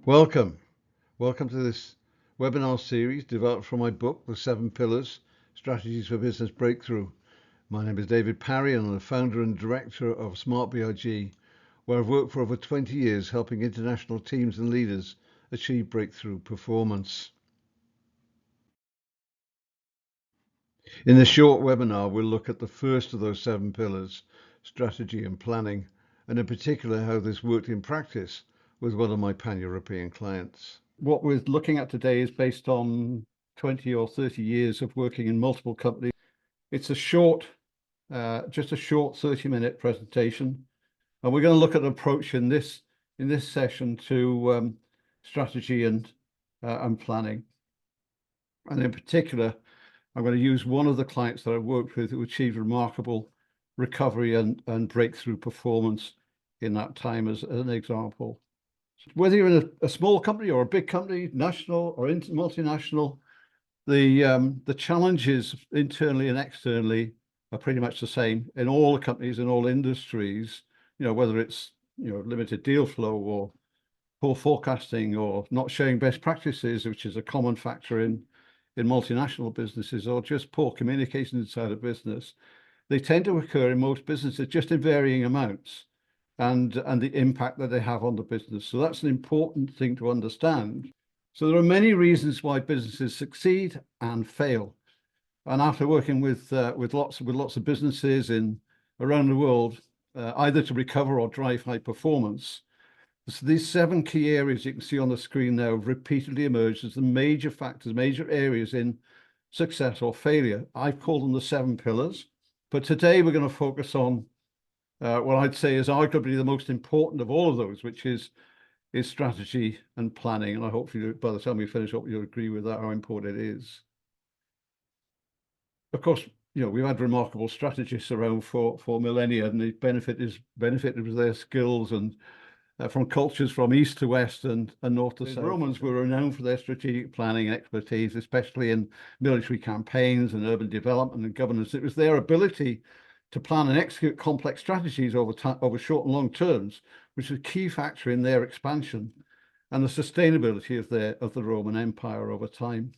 Welcome. Welcome to this webinar series developed from my book, The 7 Pillars, Strategies for Business Breakthrough. My name is David Parry and I'm the founder and director of Smart BRG, where I've worked for over 20 years helping international teams and leaders achieve breakthrough performance. In this short webinar, we'll look at the first of those 7 pillars, strategy and planning, and in particular how this worked in practice with one of my pan-European clients. What we're looking at today is based on 20 or 30 years of working in multiple companies. It's just a short 30-minute presentation, and we're going to look at an approach in this session to strategy and planning. And in particular, I'm going to use one of the clients that I've worked with who achieved remarkable recovery and breakthrough performance in that time as an example. Whether you're in a small company or a big company, national or multinational, the challenges internally and externally are pretty much the same in all the companies, in all industries, whether it's, limited deal flow or poor forecasting or not sharing best practices, which is a common factor in multinational businesses, or just poor communication inside a business. They tend to occur in most businesses just in varying amounts. And the impact that they have on the business. So that's an important thing to understand. So there are many reasons why businesses succeed and fail. And after working with lots of businesses around the world, either to recover or drive high performance, so these 7 key areas you can see on the screen now have repeatedly emerged as the major factors, major areas in success or failure. I've called them the 7 pillars, but today we're going to focus on what I'd say is arguably the most important of all of those, which is strategy and planning. And I hope by the time we finish up, you'll agree with that, how important it is. Of course, we've had remarkable strategists around for millennia, and they benefited with their skills and from cultures from east to west and north to south. The Romans were renowned for their strategic planning expertise, especially in military campaigns and urban development and governance. It was their ability to plan and execute complex strategies over short and long terms, which is a key factor in their expansion and the sustainability of the Roman Empire over time.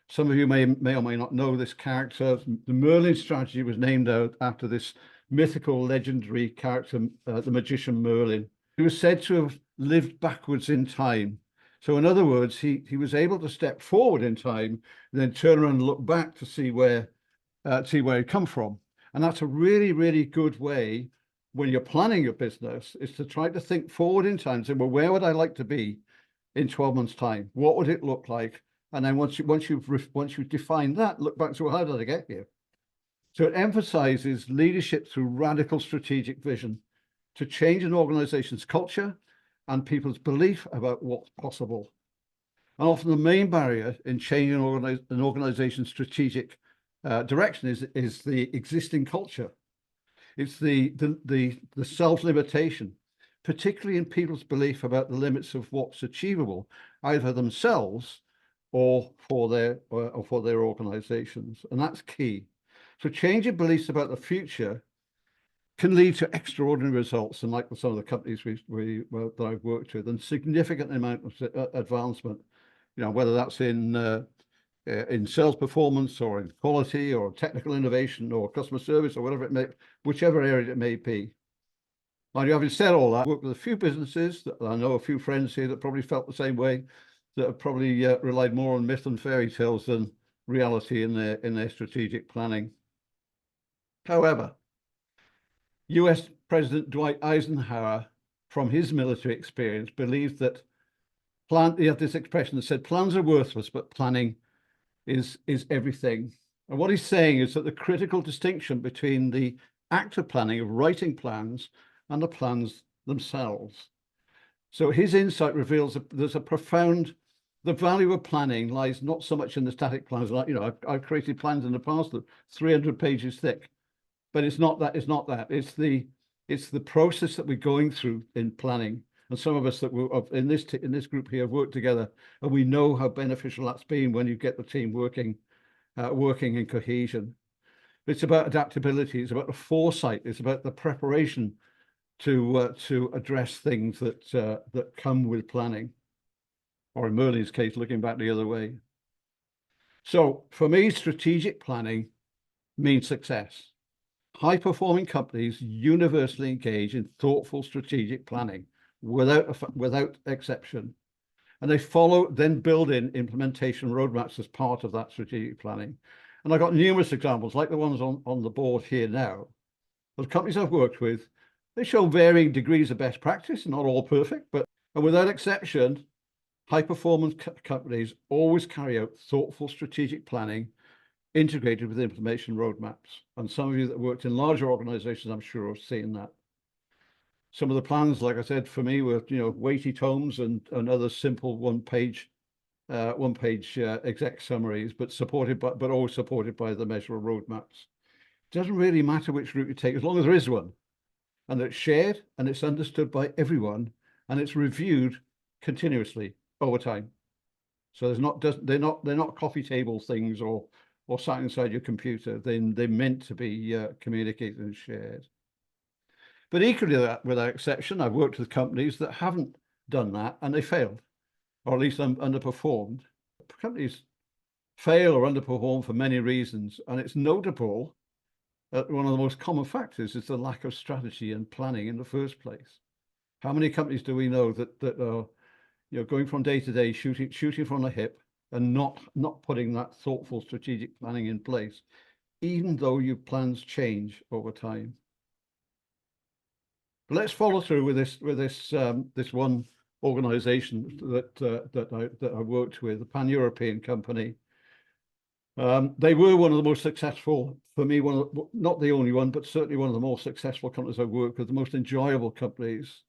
Some of you may or may not know this character. The Merlin strategy was named after this mythical, legendary character, the magician Merlin. He was said to have lived backwards in time. So in other words, he was able to step forward in time and then turn around and look back to see where he'd come from. And that's a really, really good way when you're planning your business, is to try to think forward in time and say, well, where would I like to be in 12 months' time? What would it look like? And then once you've defined that, look back to, well, how did I get here? So it emphasizes leadership through radical strategic vision to change an organization's culture and people's belief about what's possible. And often the main barrier in changing an organization's strategic direction is the existing culture. It's the self-limitation, particularly in people's belief about the limits of what's achievable, either themselves or for their organizations, and that's key. So changing beliefs about the future can lead to extraordinary results, and like some of the companies that I've worked with, and significant amount of advancement. Whether that's in sales performance or in quality or technical innovation or customer service or whichever area it may be. Now, having said all that, I worked with a few businesses that I know, a few friends here that probably felt the same way, that have probably relied more on myth and fairy tales than reality in their strategic planning. However, US President Dwight Eisenhower, from his military experience, believed that he had this expression that said, plans are worthless, but planning is everything. And what he's saying is that the critical distinction between the act of planning, of writing plans, and the plans themselves. So his insight reveals that there's the value of planning lies not so much in the static plans. Like, I've created plans in the past that are 300 pages thick, but it's not that. It's the process that we're going through in planning. And some of us that were in this group here have worked together, and we know how beneficial that's been when you get the team working in cohesion. It's about adaptability. It's about the foresight. It's about the preparation to address things that come with planning. or in Merlin's case, looking back the other way. So for me, strategic planning means success. High-performing companies universally engage in thoughtful strategic planning without exception. And they then build in implementation roadmaps as part of that strategic planning. And I've got numerous examples, like the ones on the board here now. The companies I've worked with, they show varying degrees of best practice, not all perfect, but and without exception, high-performance companies always carry out thoughtful strategic planning integrated with information roadmaps. And some of you that worked in larger organizations, I'm sure, have seen that. Some of the plans, like I said, for me were, weighty tomes and other simple one-page exec summaries, but always supported by the measurable roadmaps. It doesn't really matter which route you take, as long as there is one, and it's shared and it's understood by everyone, and it's reviewed continuously over time. So they're not coffee table things or sat inside your computer. They're meant to be communicated and shared. But equally, without exception, I've worked with companies that haven't done that and they failed, or at least underperformed. Companies fail or underperform for many reasons, and it's notable that one of the most common factors is the lack of strategy and planning in the first place. How many companies do we know that are going from day to day, shooting from the hip, and not putting that thoughtful strategic planning in place, even though your plans change over time? But let's follow through with this one organization that I worked with, a pan-European company. They were one of the most successful, for me, not the only one, but certainly one of the more successful companies I've worked with, the most enjoyable companies.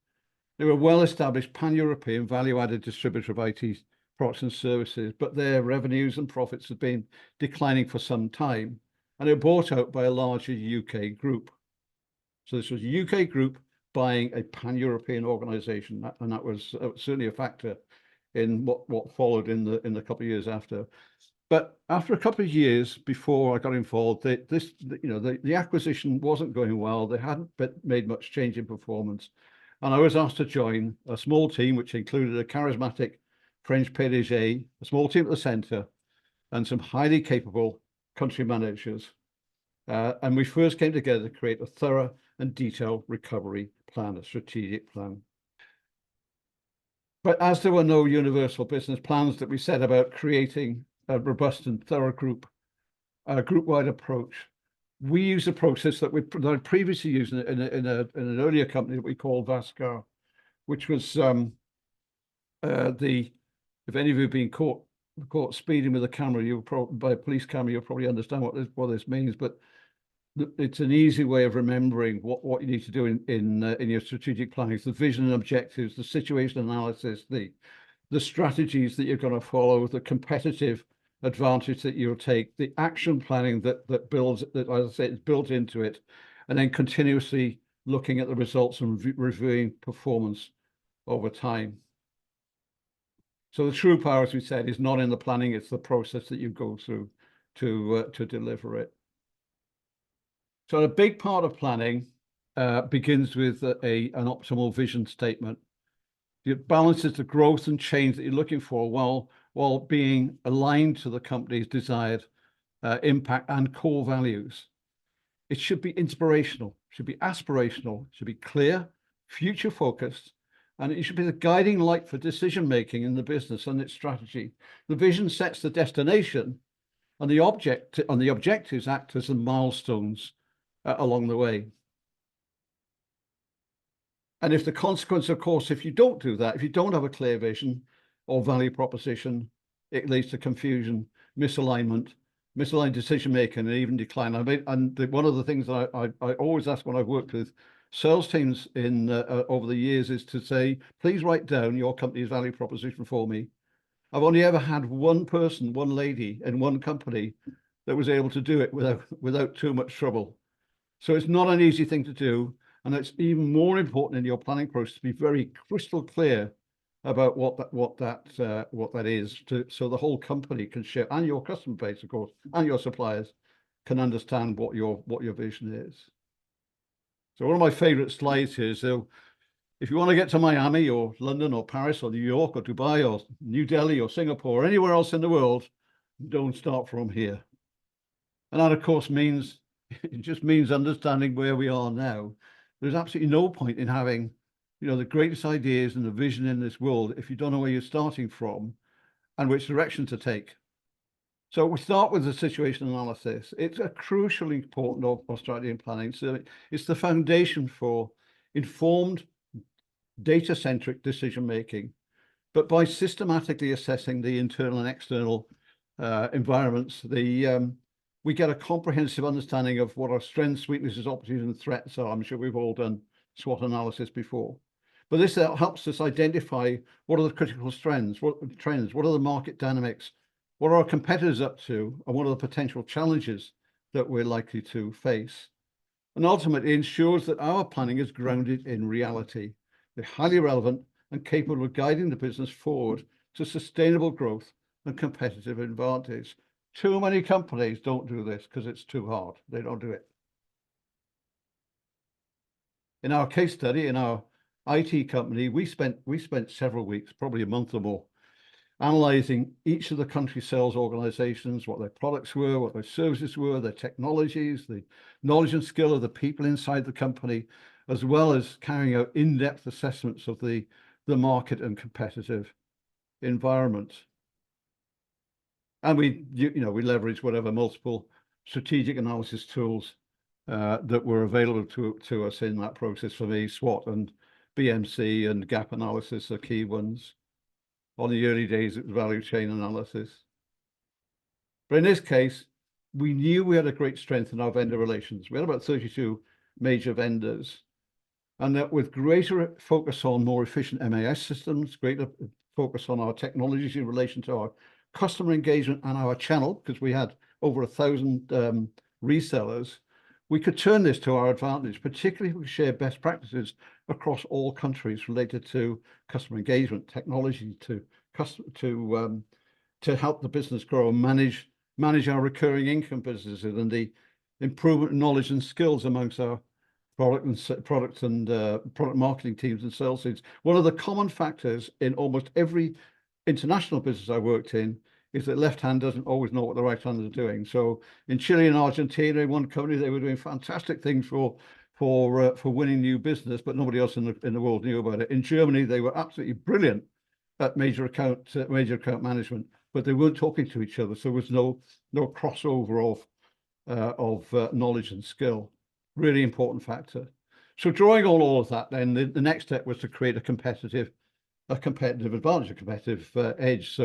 They were a well-established pan-European value-added distributor of IT products and services, but their revenues and profits had been declining for some time, and they were bought out by a larger UK group. So this was a UK group buying a pan-European organization, and that was certainly a factor in what followed in the couple of years after. But after a couple of years before I got involved, the acquisition wasn't going well. They hadn't made much change in performance, and I was asked to join a small team which included a charismatic French PDG, a small team at the centre, and some highly capable country managers. And we first came together to create a thorough and detailed recovery plan, a strategic plan. But as there were no universal business plans, that we set about creating a robust and thorough group-wide approach. We used a process that I previously used in an earlier company that we called Vascar, which was if any of you have been caught speeding with a camera, by a police camera, you'll probably understand what this means. But it's an easy way of remembering what you need to do in your strategic planning. It's the vision and objectives, the situation analysis, the strategies that you're going to follow, the competitive advantage that you'll take, the action planning that builds, that, as I say, is built into it, and then continuously looking at the results and reviewing performance over time. So the true power, as we said, is not in the planning, it's the process that you go through to deliver it. So a big part of planning begins with an optimal vision statement. It balances the growth and change that you're looking for while being aligned to the company's desired impact and core values. It should be inspirational, should be aspirational, should be clear, future focused, and it should be the guiding light for decision making in the business and its strategy. The vision sets the destination, and the objectives act as the milestones along the way. And if the consequence, of course, if you don't do that, if you don't have a clear vision or value proposition, it leads to confusion, misaligned decision making, and even decline. One of the things that I always ask when I've worked with sales teams over the years is to say, please write down your company's value proposition for me. I've only ever had one person, one lady in one company that was able to do it without too much trouble. So it's not an easy thing to do. And it's even more important in your planning process to be very crystal clear about what that is, so the whole company can share, and your customer base, of course, and your suppliers can understand what your vision is. So one of my favorite slides here is, If you want to get to Miami or London or Paris or New York or Dubai or New Delhi or Singapore or anywhere else in the world, don't start from here. And that, of course, means it just means understanding where we are now. There's absolutely no point in having, the greatest ideas and the vision in this world if you don't know where you're starting from and which direction to take. So we start with the situation analysis. It's a crucially important of strategy and planning. So it's the foundation for informed, data-centric decision-making, but by systematically assessing the internal and external environments, we get a comprehensive understanding of what our strengths, weaknesses, opportunities, and threats are. I'm sure we've all done SWOT analysis before. But this helps us identify what are the critical trends, what are the market dynamics, what are our competitors up to, and what are the potential challenges that we're likely to face. And ultimately ensures that our planning is grounded in reality. They're highly relevant and capable of guiding the business forward to sustainable growth and competitive advantage. Too many companies don't do this because it's too hard. They don't do it. In our case study, in our IT company, we spent several weeks, probably a month or more, analyzing each of the country sales organizations, what their products were, what their services were, their technologies, the knowledge and skill of the people inside the company, as well as carrying out in-depth assessments of the market and competitive environment. And we leveraged whatever multiple strategic analysis tools that were available to us in that process. For me, SWOT and BMC and gap analysis are key ones. On the early days, it was value chain analysis. But in this case, we knew we had a great strength in our vendor relations. We had about 32 major vendors, and that with greater focus on more efficient MAS systems, greater focus on our technologies in relation to our customer engagement and our channel, because we had over 1,000 resellers, we could turn this to our advantage, particularly if we share best practices across all countries related to customer engagement, technology to help the business grow and manage our recurring income businesses, and the improvement in knowledge and skills amongst our product marketing teams and sales teams. One of the common factors in almost every international business I worked in is that left hand doesn't always know what the right hand is doing. So in Chile and Argentina, in one company, they were doing fantastic things for winning new business, but nobody else in the world knew about it. In Germany, they were absolutely brilliant at major account management, but they weren't talking to each other. So there was no crossover of knowledge and skill. Really important factor. So drawing on all of that, then the next step was to create a competitive advantage, a competitive edge.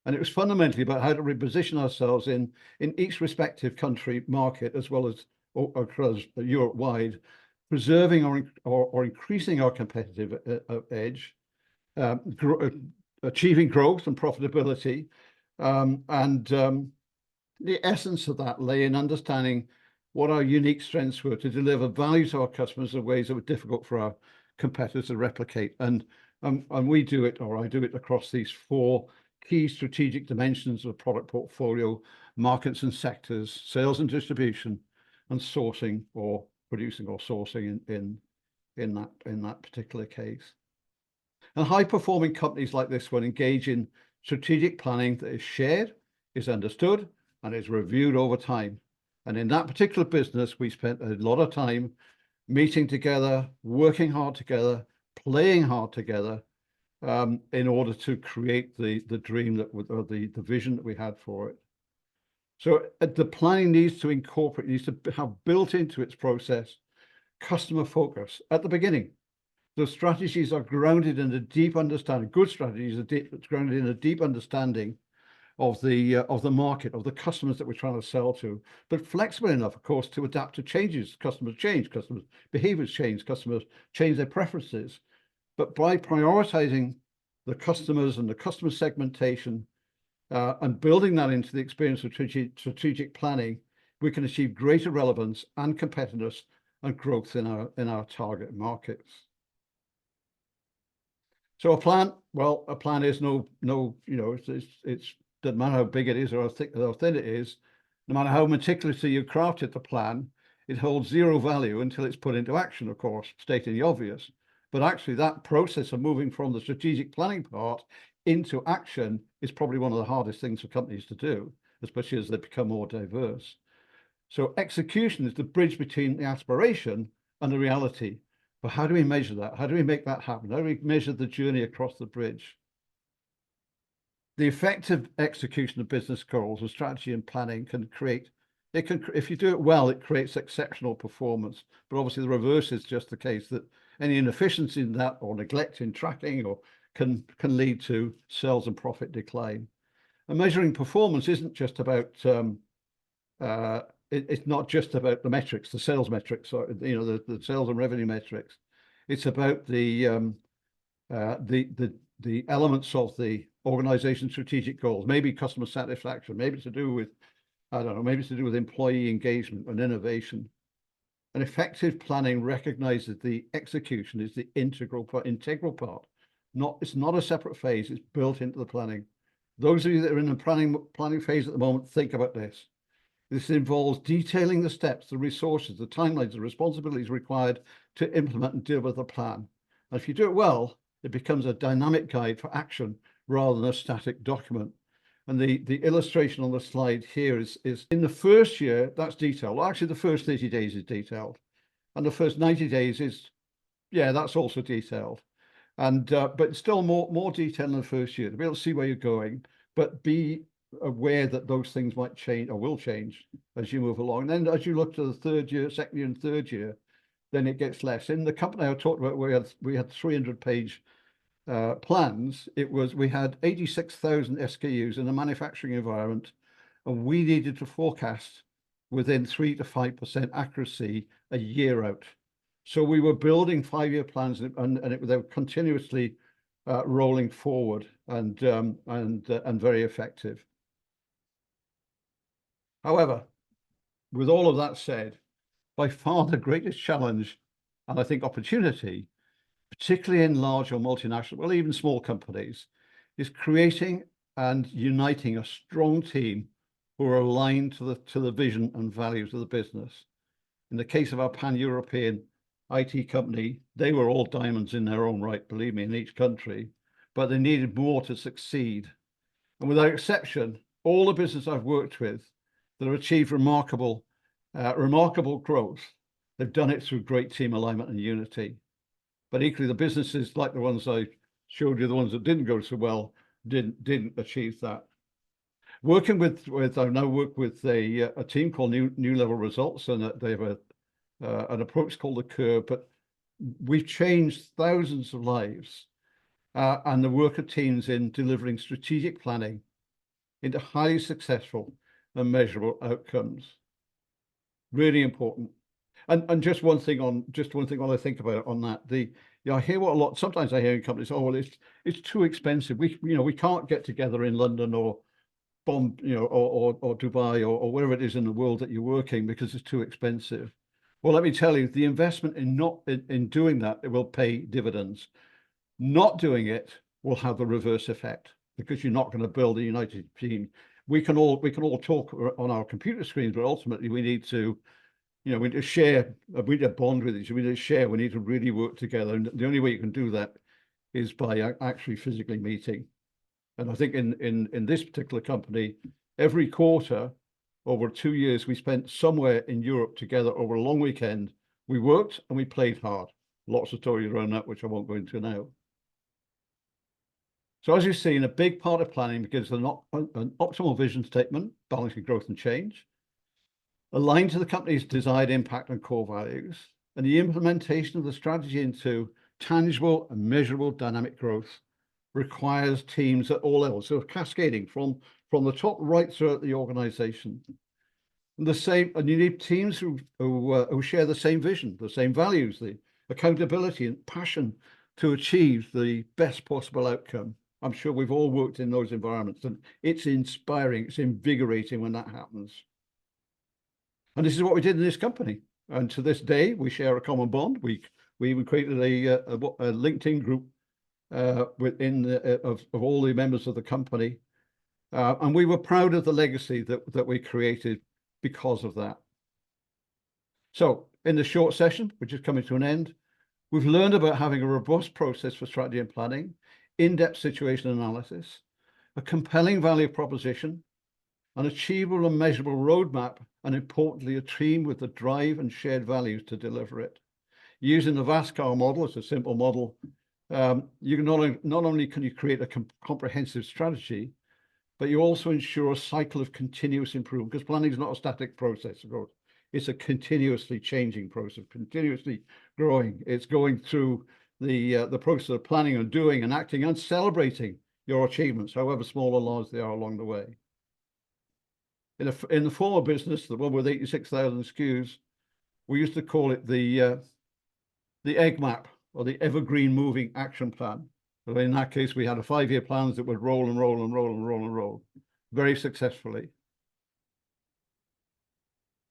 And it was fundamentally about how to reposition ourselves in each respective country market, as well as across Europe-wide, preserving or increasing our competitive edge, achieving growth and profitability. The essence of that lay in understanding what our unique strengths were to deliver value to our customers in ways that were difficult for our competitors to replicate. And we do it, or I do it, across these 4 key strategic dimensions of product portfolio: markets and sectors, sales and distribution, and sourcing or producing or sourcing in that particular case. And high-performing companies like this one engage in strategic planning that is shared, is understood, and is reviewed over time. And in that particular business, we spent a lot of time meeting together, working hard together, playing hard together, in order to create the dream or the vision that we had for it. So the planning needs to have built into its process customer focus at the beginning. The strategies are grounded in a deep understanding. Good strategies are grounded in a deep understanding of the market, of the customers that we're trying to sell to, but flexible enough, of course, to adapt to changes. Customers change, customers' behaviors change, customers change their preferences. But by prioritizing the customers and the customer segmentation and building that into the experience of strategic planning, we can achieve greater relevance and competitiveness and growth in our target markets. So a plan is it doesn't matter how big it is or how thin it is, no matter how meticulously you crafted the plan, it holds zero value until it's put into action, of course, stating the obvious. But actually that process of moving from the strategic planning part into action is probably one of the hardest things for companies to do, especially as they become more diverse. So execution is the bridge between the aspiration and the reality. But how do we measure that? How do we make that happen? How do we measure the journey across the bridge? The effective execution of business goals and strategy and planning can create, if you do it well, it creates exceptional performance. But obviously the reverse is just the case, that any inefficiency in that or neglect in tracking or can lead to sales and profit decline. And measuring performance isn't just about, it's not just about the metrics, the sales metrics, or the sales and revenue metrics. It's about the elements of the organization's strategic goals, maybe customer satisfaction, maybe to do with, I don't know, maybe it's to do with employee engagement and innovation. And effective planning recognizes the execution is the integral part. It's not a separate phase, it's built into the planning. Those of you that are in the planning phase at the moment, think about this. This involves detailing the steps, the resources, the timelines, the responsibilities required to implement and deal with the plan. And if you do it well, it becomes a dynamic guide for action rather than a static document. And the illustration on the slide here is in the first year, that's detailed. Well, actually, the first 30 days is detailed. And the first 90 days is, yeah, that's also detailed. And but still more detail in the first year to be able to see where you're going, but be aware that those things might change or will change as you move along. And then as you look to the third year, second year and third year, then it gets less. In the company I talked about, we had 300-page plans. We had 86,000 SKUs in a manufacturing environment, and we needed to forecast within 3 to 5% accuracy a year out. So we were building 5-year plans, and they were continuously rolling forward and very effective. However, with all of that said, by far the greatest challenge, and I think opportunity, particularly in large or multinational, well, even small companies, is creating and uniting a strong team who are aligned to the vision and values of the business. In the case of our pan-European IT company, they were all diamonds in their own right, believe me, in each country, but they needed more to succeed. And without exception, all the business I've worked with that have achieved remarkable growth, they've done it through great team alignment and unity. But equally, the businesses like the ones I showed you, the ones that didn't go so well, didn't achieve that. I now work with a team called New Level Results, and they have an approach called the Curve. But we've changed thousands of lives, and the work of teams in delivering strategic planning into highly successful and measurable outcomes. Really important. And just one thing while I think about it on that, I hear sometimes I hear in companies, oh, well, it's too expensive. We can't get together in London or or Dubai or wherever it is in the world that you're working because it's too expensive. Well, let me tell you, the investment in doing that, it will pay dividends. Not doing it will have the reverse effect because you're not going to build a united team. We can all talk on our computer screens, but ultimately we need to, we need to share, we need to bond with each other, we need to share, we need to really work together. And the only way you can do that is by actually physically meeting. And I think in this particular company, every quarter over 2 years, we spent somewhere in Europe together over a long weekend. We worked and we played hard. Lots of stories around that, which I won't go into now. So as you've seen, a big part of planning gives an optimal vision statement, balancing growth and change, aligned to the company's desired impact and core values, and the implementation of the strategy into tangible and measurable dynamic growth requires teams at all levels, so cascading from the top right throughout the organization. And you need teams who share the same vision, the same values, the accountability and passion to achieve the best possible outcome. I'm sure we've all worked in those environments, and it's inspiring, it's invigorating when that happens. And this is what we did in this company. And to this day, we share a common bond. We even created a LinkedIn group of all the members of the company. And we were proud of the legacy that we created because of that. So in the short session, which is coming to an end, We've learned about having a robust process for strategy and planning, in-depth situation analysis, a compelling value proposition, an achievable and measurable roadmap, and importantly, a team with the drive and shared values to deliver it. Using the Vascar model, it's a simple model, you can not only can you create a comprehensive strategy, but you also ensure a cycle of continuous improvement, because planning is not a static process, of course. It's a continuously changing process, continuously growing. It's going through the process of planning and doing and acting and celebrating your achievements, however small or large they are along the way. In the former business, the one with 86,000 SKUs, we used to call it the egg map, or the evergreen moving action plan. But in that case, we had a 5-year plans that would roll and roll and roll and roll and roll very successfully.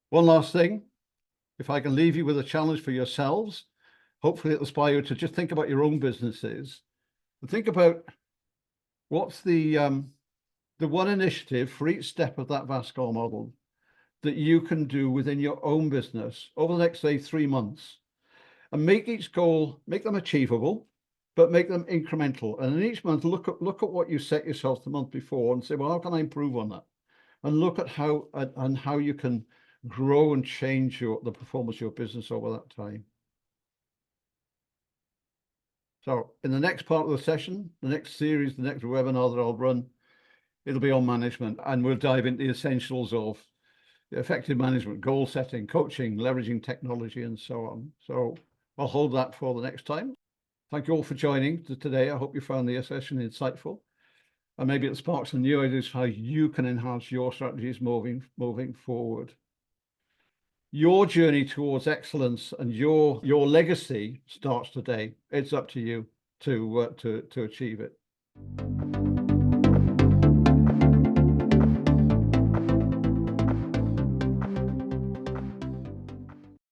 One last thing, if I can leave you with a challenge for yourselves, hopefully it'll inspire you to just think about your own businesses and think about what's the one initiative for each step of that Vascar model that you can do within your own business over the next, say, 3 months, and make each goal, make them achievable, but make them incremental. And in each month, look at what you set yourself the month before and say, well, how can I improve on that? And look at how you can grow and change the performance of your business over that time. So in the next part of the session, the next series, the next webinar that I'll run, it'll be on management, and we'll dive into the essentials of effective management, goal setting, coaching, leveraging technology, and so on. So I'll hold that for the next time. Thank you all for joining today. I hope you found the session insightful, and maybe it sparks some new ideas how you can enhance your strategies moving forward. Your journey towards excellence and your legacy starts today. It's up to you to achieve it.